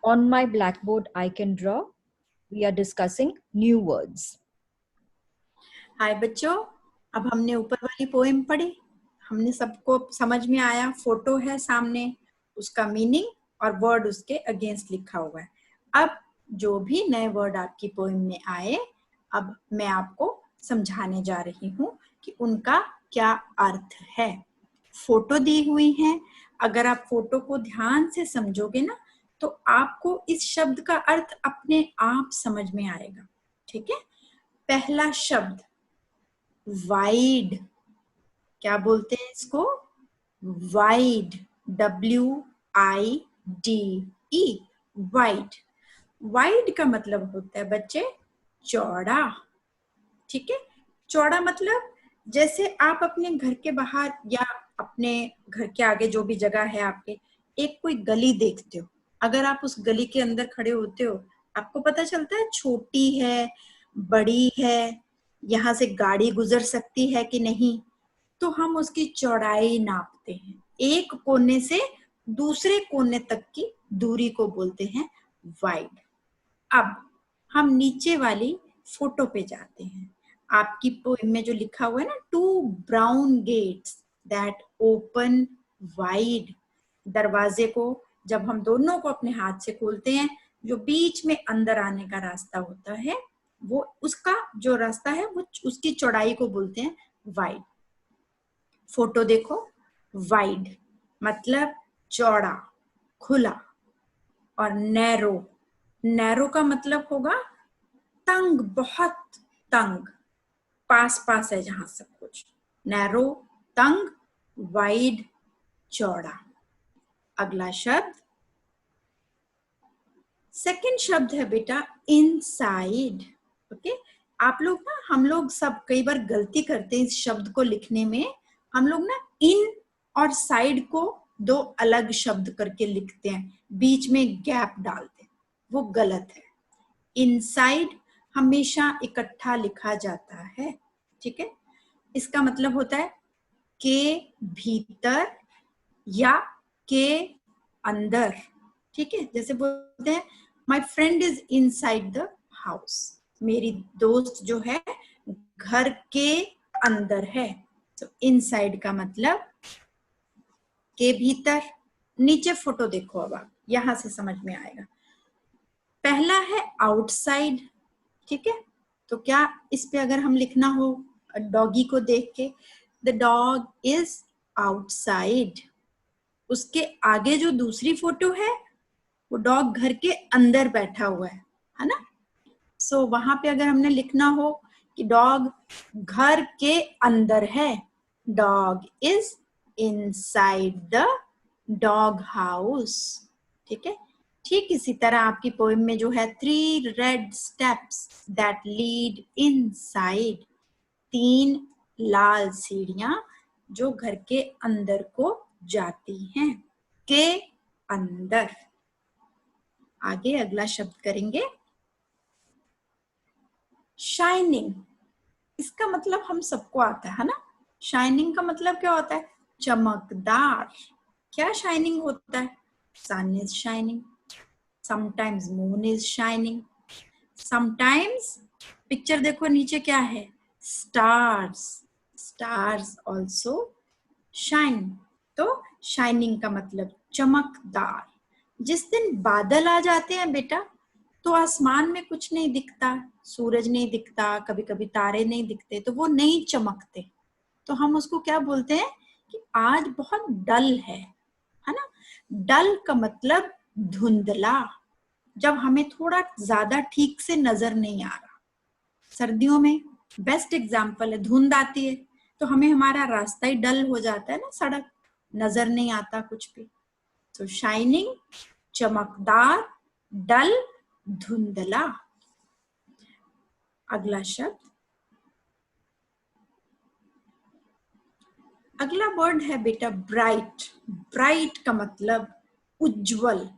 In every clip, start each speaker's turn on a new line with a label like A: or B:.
A: On my blackboard, I can draw. We are discussing new words.
B: हाय बच्चों, अब हमने ऊपर वाली पोएम पढ़ी, हमने सबको समझ में आया, फोटो है सामने, उसका मीनिंग और वर्ड उसके अगेंस्ट लिखा हुआ है। अब जो भी नए वर्ड आपकी पोएम में आए, अब मैं आपको समझाने जा रही हूँ कि उनका क्या अर्थ है। फोटो दी हुई है, अगर आप फोटो को ध्यान से समझोगे ना तो आपको इस शब्द का अर्थ अपने आप समझ में आएगा। ठीक है, पहला शब्द वाइड, क्या बोलते हैं इसको? Wide, WIDE, wide. वाइड का मतलब होता है बच्चे चौड़ा। ठीक है, चौड़ा मतलब जैसे आप अपने घर के बाहर या अपने घर के आगे जो भी जगह है आपके, एक कोई गली देखते हो, अगर आप उस गली के अंदर खड़े होते हो, आपको पता चलता है छोटी है, बड़ी है, यहाँ से गाड़ी गुजर सकती है कि नहीं, तो हम उसकी चौड़ाई नापते हैं। एक कोने से दूसरे कोने तक की दूरी को बोलते हैं वाइड। अब हम नीचे वाली फोटो पे जाते हैं। आपकी पोएम में जो लिखा हुआ है ना, 2 brown gates that open wide, दरवाजे को जब हम दोनों को अपने हाथ से खोलते हैं, जो बीच में अंदर आने का रास्ता होता है, वो उसका जो रास्ता है वो उसकी चौड़ाई को बोलते हैं वाइड। फोटो देखो, वाइड मतलब चौड़ा, खुला, और नैरो, नैरो का मतलब होगा तंग, बहुत तंग, पास पास है जहां सब कुछ। नैरो तंग, वाइड चौड़ा। अगला शब्द, सेकंड शब्द है बेटा इनसाइड। ओके, आप लोग ना, हम लोग सब कई बार गलती करते हैं इस शब्द को लिखने में। हम लोग ना इन और साइड को दो अलग शब्द करके लिखते हैं, बीच में गैप डालते हैं, वो गलत है। इनसाइड हमेशा इकट्ठा लिखा जाता है। ठीक है, इसका मतलब होता है के भीतर या के अंदर। ठीक है, जैसे बोलते हैं my friend is inside the house, मेरी दोस्त जो है घर के अंदर है। तो इनसाइड का मतलब के भीतर। नीचे फोटो देखो, अब आप यहां से समझ में आएगा। पहला है आउटसाइड। ठीक है, तो क्या इस पे अगर हम लिखना हो डॉगी को देख के, द डॉग इज आउटसाइड, उसके आगे जो दूसरी फोटो है वो डॉग घर के अंदर बैठा हुआ है ना। सो वहां पे अगर हमने लिखना हो कि डॉग घर के अंदर है, dog is inside the dog house. ठीक है, ठीक इसी तरह आपकी पोएम में जो है 3 red steps that lead inside, 3 लाल सीढ़ियां जो घर के अंदर को जाती हैं, के अंदर। आगे अगला शब्द करेंगे शाइनिंग। इसका मतलब हम सबको आता है ना। शाइनिंग का मतलब क्या होता है? चमकदार। क्या शाइनिंग होता है? Sun is shining, sometimes moon is shining, sometimes, picture देखो नीचे क्या है, स्टार्स, स्टार्स ऑल्सो शाइन। तो शाइनिंग का मतलब चमकदार। जिस दिन बादल आ जाते हैं बेटा, तो आसमान में कुछ नहीं दिखता, सूरज नहीं दिखता, कभी कभी तारे नहीं दिखते, तो वो नहीं चमकते, तो हम उसको क्या बोलते हैं कि आज बहुत डल है ना। डल का मतलब धुंधला, जब हमें थोड़ा ज्यादा ठीक से नजर नहीं आ रहा। सर्दियों में बेस्ट एग्जाम्पल है, धुंध आती है तो हमें हमारा रास्ता ही डल हो जाता है ना, सड़क नजर नहीं आता कुछ भी। तो शाइनिंग चमकदार, डल धुंधला। अगला शब्द, अगला वर्ड है बेटा ब्राइट। ब्राइट का मतलब उज्जवल,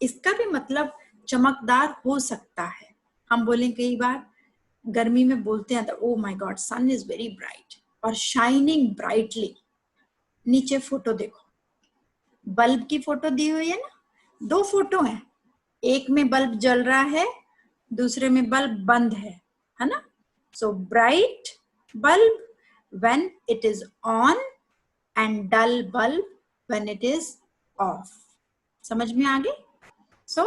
B: इसका भी मतलब चमकदार हो सकता है। हम बोलें कई बार गर्मी में बोलते हैं oh my God sun is very bright, और शाइनिंग ब्राइटली। नीचे फोटो देखो, बल्ब की फोटो दी हुई है ना, 2 फोटो हैं, एक में बल्ब जल रहा है, दूसरे में बल्ब बंद है ना? So bright bulb when it is on and dull bulb when it is off. समझ में आ गई? सो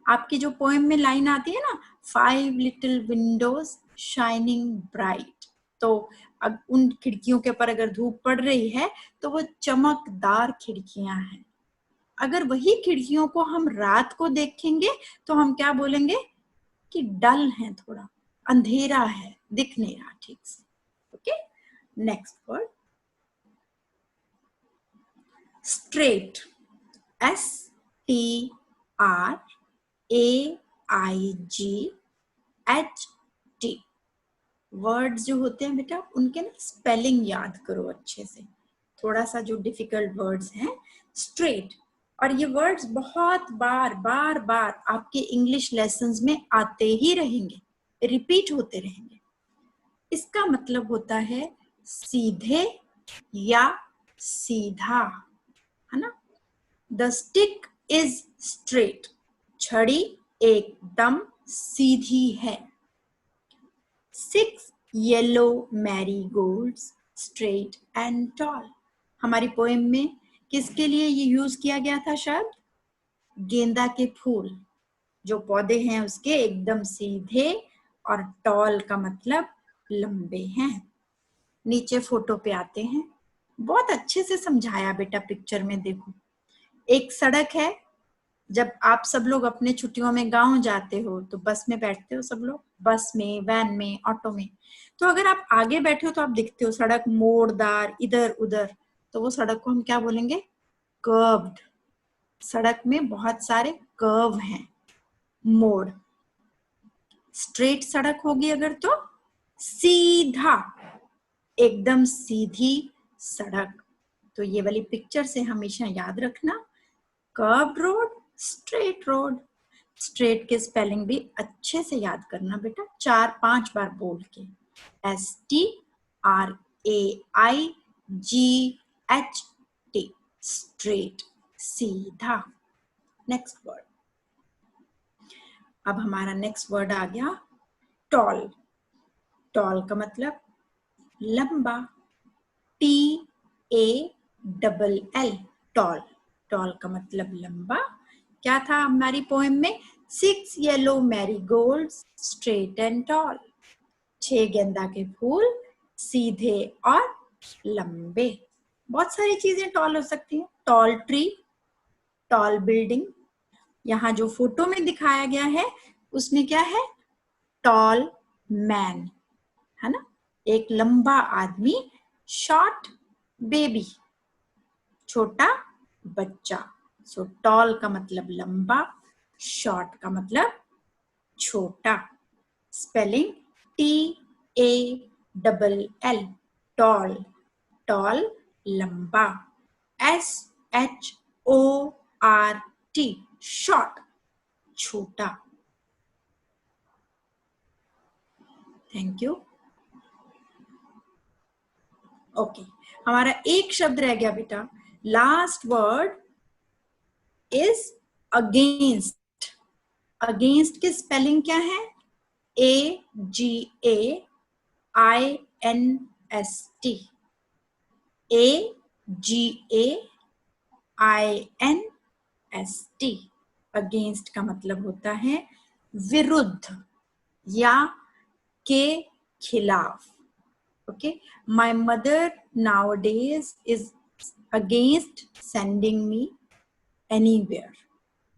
B: आपकी जो पोएम में लाइन आती है ना, 5 लिटिल विंडोज शाइनिंग ब्राइट, तो अब उन खिड़कियों के ऊपर अगर धूप पड़ रही है तो वो चमकदार खिड़कियां हैं। अगर वही खिड़कियों को हम रात को देखेंगे तो हम क्या बोलेंगे कि डल है, थोड़ा अंधेरा है, दिख नहीं रहा ठीक से। Okay, next word straight, STRAIGHT। Words जो होते हैं बेटा उनके ना स्पेलिंग याद करो अच्छे से, थोड़ा सा जो डिफिकल्ट वर्ड्स हैं। स्ट्रेट, और ये वर्ड्स बहुत बार बार बार आपके इंग्लिश लेसन्स में आते ही रहेंगे, रिपीट होते रहेंगे। इसका मतलब होता है सीधे या सीधा, है ना? द स्टिक इज स्ट्रेट, छड़ी एकदम सीधी है। 6 yellow marigolds straight and tall. हमारी पोएम में किसके लिए ये यूज किया गया था शब्द? गेंदा के फूल, जो पौधे हैं उसके एकदम सीधे, और टॉल का मतलब लंबे हैं। नीचे फोटो पे आते हैं, बहुत अच्छे से समझाया बेटा पिक्चर में। देखो, एक सड़क है, जब आप सब लोग अपने छुट्टियों में गांव जाते हो तो बस में बैठते हो सब लोग, बस में, वैन में, ऑटो में। तो अगर आप आगे बैठे हो तो आप दिखते हो सड़क मोड़दार इधर उधर, तो वो सड़क को हम क्या बोलेंगे? कर्व्ड। सड़क में बहुत सारे कर्व हैं, मोड़। स्ट्रेट सड़क होगी अगर तो सीधा, एकदम सीधी सड़क। तो ये वाली पिक्चर से हमेशा याद रखना, curved road, straight road. Straight के स्पेलिंग भी अच्छे से याद करना बेटा, 4-5 बार बोल के। STRAIGHT, स्ट्रेट, सीधा। नेक्स्ट वर्ड, अब हमारा नेक्स्ट वर्ड आ गया टॉल। टॉल का मतलब लंबा, TALL, टॉल। टॉल का मतलब लंबा। क्या था हमारी पोएम में? 6 yellow marigolds straight and tall, 6 गेंदा के फूल सीधे और लंबे। बहुत सारी चीजें टॉल हो सकती हैं, टॉल ट्री, टॉल बिल्डिंग। यहाँ जो फोटो में दिखाया गया है उसमें क्या है? टॉल मैन, है ना? एक लंबा आदमी, शॉर्ट बेबी, छोटा बच्चा। सो टॉल का मतलब लंबा, शॉर्ट का मतलब छोटा। स्पेलिंग TALL, टॉल, टॉल लंबा। SHORT, शॉर्ट, छोटा। Thank you. ओके, हमारा एक शब्द रह गया बेटा, last word is against. Against की स्पेलिंग क्या है? AGAINST, AGAINST। अगेंस्ट का मतलब होता है विरुद्ध या के खिलाफ। Okay, my mother nowadays is against sending me anywhere.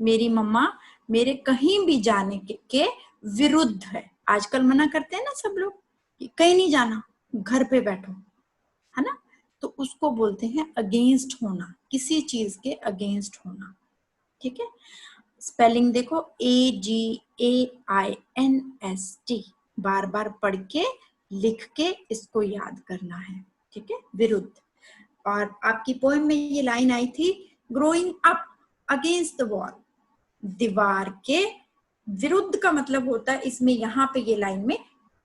B: मेरी मम्मा मेरे कहीं भी जाने के विरुद्ध है। आजकल मना करते हैं ना सब लोग कि कहीं नहीं जाना, घर पे बैठो, है ना? तो उसको बोलते हैं अगेंस्ट होना, किसी चीज के अगेंस्ट होना। ठीक है, स्पेलिंग देखो, AGAINST, बार बार पढ़ के लिख के इसको याद करना है। ठीक है, विरुद्ध। और आपकी पोएम में ये लाइन आई थी, growing up against the wall, दीवार के विरुद्ध का मतलब होता है इसमें, यहाँ पे ये लाइन में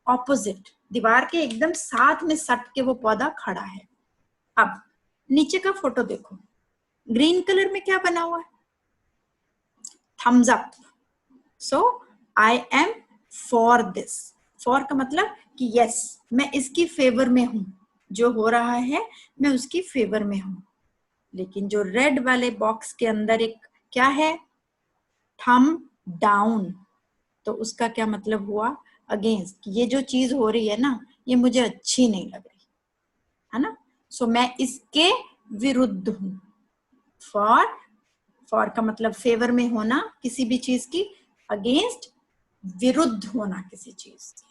B: ऑपोजिट, दीवार के एकदम साथ में सट के वो पौधा खड़ा है। अब नीचे का फोटो देखो, ग्रीन कलर में क्या बना हुआ है? Thumbs up, so I am for this. For का मतलब कि यस, मैं इसकी फेवर में हूं, जो हो रहा है मैं उसकी फेवर में हूं। लेकिन जो रेड वाले बॉक्स के अंदर एक क्या है, थम डाउन, तो उसका क्या मतलब हुआ, अगेंस्ट। ये जो चीज हो रही है ना, ये मुझे अच्छी नहीं लग रही है ना, सो मैं इसके विरुद्ध हूं। फॉर, फॉर का मतलब फेवर में होना किसी भी चीज की, अगेंस्ट विरुद्ध होना किसी चीज की।